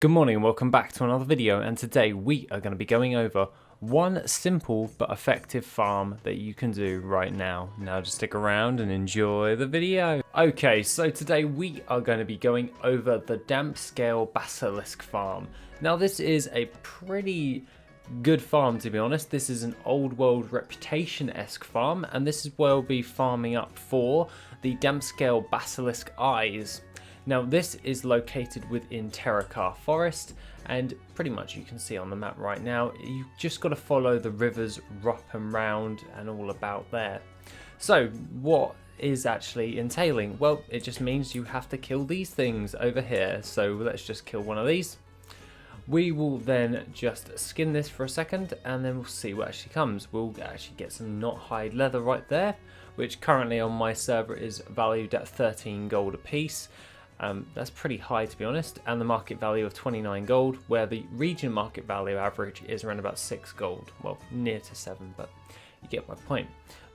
Good morning and welcome back to another video, and today we are going to be going over one simple but effective farm that you can do right now. Now just stick around and enjoy the video. Okay, so today we are going to be going over the damp scale basilisk farm. Now this is a pretty good farm, to be honest. This is an old world reputation-esque farm, and this is where we'll be farming up for the damp scale basilisk eyes. Now this is located within Terracar Forest, and pretty much you can see on the map right now, you just got to follow the rivers up and round and all about there. So what is actually entailing? Well, it just means you have to kill these things over here. So let's just kill one of these. We will then just skin this for a second, and then we'll see what actually comes. We'll actually get some knot hide leather right there, which currently on my server is valued at 13 gold a piece. That's pretty high, to be honest, and the market value of 29 gold, where the region market value average is around about 6 gold. Well, near to 7, but you get my point.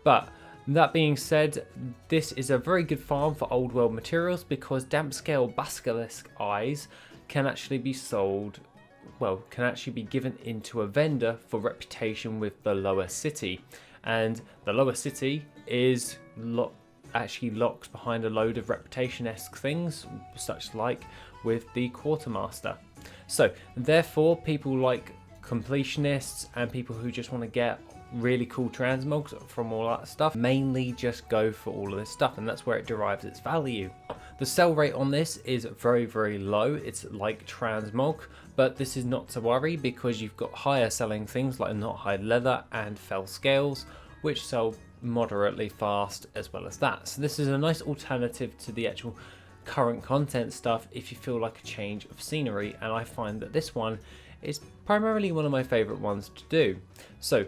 But that being said, this is a very good farm for old world materials, because damp scale basilisk eyes can actually be sold, well, can actually be given into a vendor for reputation with the lower city. And the lower city is actually locked behind a load of reputation-esque things, such like with the quartermaster. So therefore, people like completionists and people who just want to get really cool transmogs from all that stuff mainly just go for all of this stuff, and that's where it derives its value. The sell rate on this is very low. It's like transmog, but this is not to worry, because you've got higher selling things like knot hide leather and fell scales, which sell moderately fast as well as that. So this is a nice alternative to the actual current content stuff if you feel like a change of scenery, and I find that this one is primarily one of my favorite ones to do. So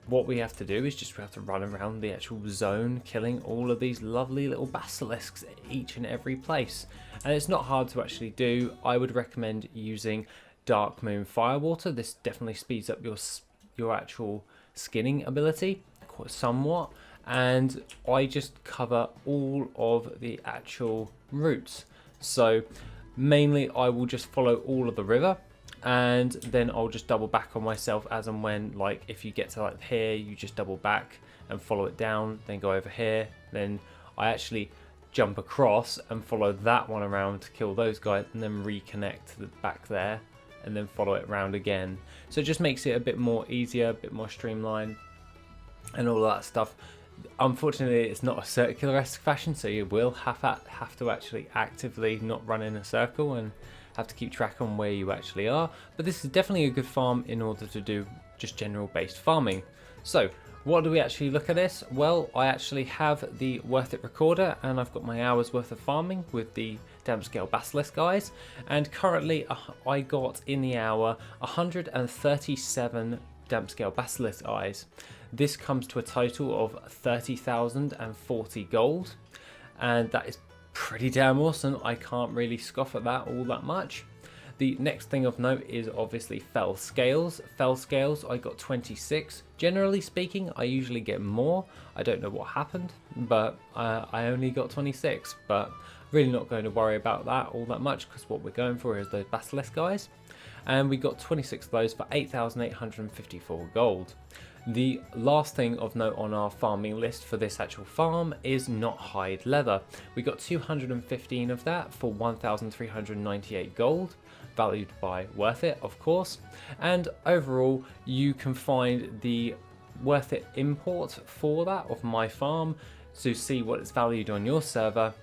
what we have to do is just we have to run around the actual zone killing all of these lovely little basilisks each and every place, and it's not hard to actually do. I would recommend using Dark Moon Firewater. This definitely speeds up your actual skinning ability somewhat, and I just cover all of the actual routes. So mainly I will just follow all of the river, and then I'll just double back on myself as and when, like if you get to like here, you just double back and follow it down, then go over here, then I actually jump across and follow that one around to kill those guys, and then reconnect back there and then follow it around again. So it just makes it a bit more easier, a bit more streamlined and all that stuff. Unfortunately, it's not a circular-esque fashion, so you will have to actually actively not run in a circle and have to keep track on where you actually are. But this is definitely a good farm in order to do just general based farming. So what do we actually look at this? Well, I actually have the worth it recorder, and I've got my hours worth of farming with the damp scale basilisk guys, and currently I got in the hour 137 damp scale basilisk eyes. This comes to a total of 30,040 gold, and that is pretty damn awesome. I can't really scoff at that all that much. The next thing of note is obviously fell scales. Fell scales, I got 26. Generally speaking, I usually get more. I don't know what happened, but I only got 26. But really not going to worry about that all that much, because what we're going for is those basilisk guys. And we got 26 of those for 8,854 gold. The last thing of note on our farming list for this actual farm is knot hide leather. We got 215 of that for 1,398 gold, valued by worth it, of course. And overall, you can find the worth it import for that of my farm to see what it's valued on your server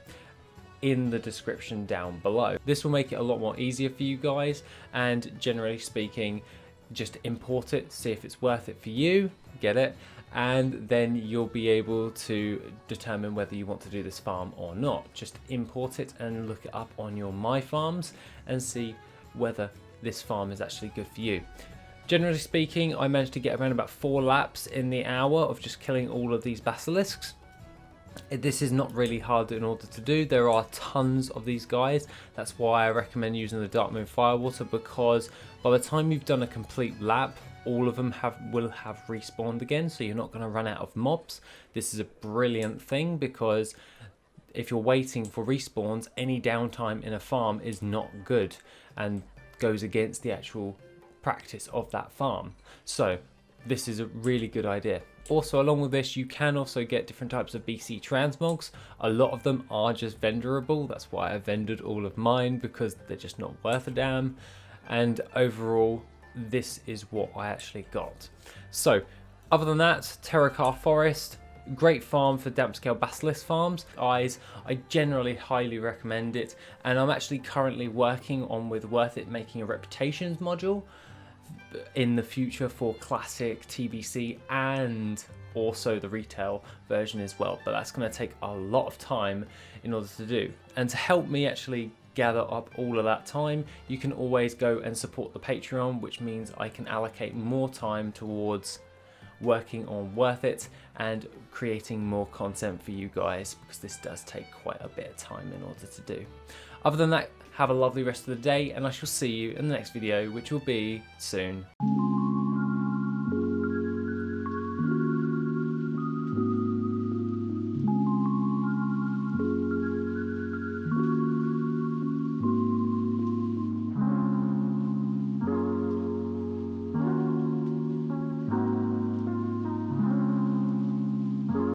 in the description down below. This will make it a lot more easier for you guys, and generally speaking, just import it, see if it's worth it for you, get it, and then you'll be able to determine whether you want to do this farm or not. Just import it and look it up on your My Farms and see whether this farm is actually good for you. Generally speaking, I managed to get around about 4 laps in the hour of just killing all of these basilisks. This is not really hard in order to do. There are tons of these guys. That's why I recommend using the Dark Moon Firewater, because by the time you've done a complete lap, all of them will have respawned again, so you're not going to run out of mobs. This is a brilliant thing, because if you're waiting for respawns, any downtime in a farm is not good, and goes against the actual practice of that farm. So this is a really good idea. Also, along with this, you can also get different types of BC transmogs. A lot of them are just vendorable. That's why I vendored all of mine, because they're just not worth a damn. And overall, this is what I actually got. So other than that, Terracar Forest, great farm for damp scale basilisk farms. I generally highly recommend it, and I'm actually currently working on with Worth It making a reputations module in the future for classic TBC and also the retail version as well, but that's going to take a lot of time in order to do. And to help me actually gather up all of that time, you can always go and support the Patreon, which means I can allocate more time towards working on Worth It and creating more content for you guys, because this does take quite a bit of time in order to do. Other than that, have a lovely rest of the day, and I shall see you in the next video, which will be soon.